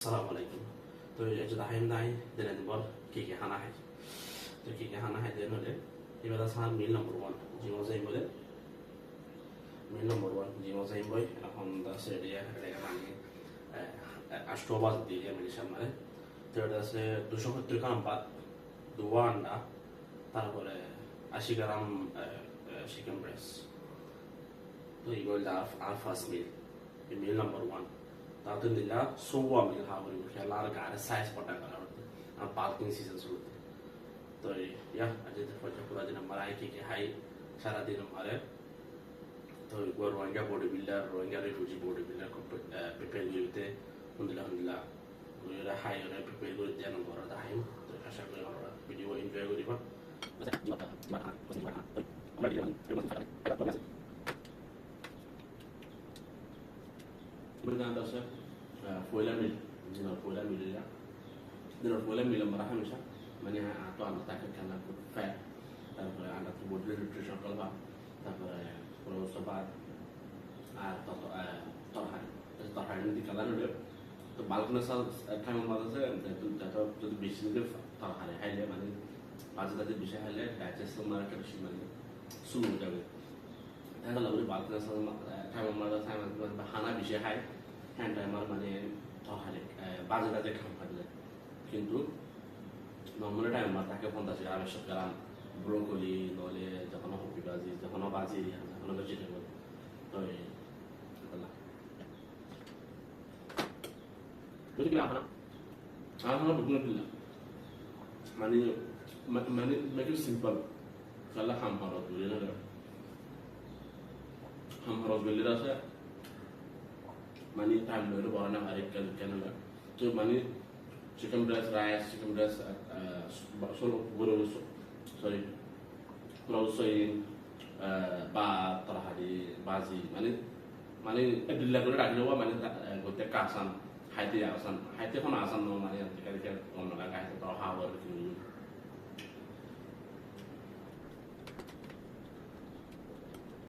Assalamu alaikum. Tôiจะได้hôm nay đây là một kỳ hana hay. Tôi kỳ hana hay đây nó đấy. Thì bây giờ sang meal number one. Chỉ có gì mới đấy. Meal number one. Chỉ có gì mới. এখন আছে দিয়া এটা মানে আষ্টবাজ দিয়ে আমি সামনে। তো এটা আছে 270 গ্রাম ভাত, 2 আন্ডা, তারপরে 80 গ্রাম চিকেন ব্রেস্ট। তো এগুলো আর ফার্স্ট মিল নাম্বার ওয়ান। তাতে নিলা সোয়া মিল হাবরি খেলার গাড়ি সাইজ পটা করা হতো আর পার্কিং সিজন শুরুতে তো ইয়া আজ ফজর পুরা দিন মারাই কি হাই সারা দিন মারে তো Rohingya body builder Rohingya refugee body builder prepare করতে alhamdulillah ওরা হাই ওরা প্রিপেয়ার করে দেন বড় দাহিম তো আশা করি আমরা ভিডিও এনজয় করিবা Bergantung sa fuela mil, dinor fuela mil ya. Dinor fuela mil ang marami siya. Mani ato ang takot ka na fat. Tapos ang ato body nutrition ka ba. Tapos puro sa ba toto torhan. Tapos torhan hindi ka lang ulit. তো বালকনের সাল টাইমের মাঝে যাতে যদি বেশি দিকে torhan হাইলে মানে মাঝে তাতে বেশি হাইলে ডাইজেস্ট মানে একটা বেশি মানে শুরু হয়ে যাবে। দেখা গেল বালকনের সাল টাইমের মাঝে হানা বেশি হাই হ্যান্ড টাইমার মানে তহারে বাজে বাজে খাম ফাটলে কিন্তু নর্মাল টাইমার তাকে 50 গ্রাম 100 গ্রাম ব্রোকলি নলে যখন হপি বাজি যখন বাজি যখন ভেজিটেবল তো বুঝলি কি আপনার আমার বুঝলে কি মানে মানে মেক ইট সিম্পল কালা খাম পারো বুঝলে না খাম পারো বুঝলে আছে money time lalu baru nak hari Canada. So money chicken breast rice, chicken breast solo guru sorry kalau soin ba terhadi bazi money edilah guru dah jawab money gote kasan hati asan hati pun asan no money yang kita orang nak kahit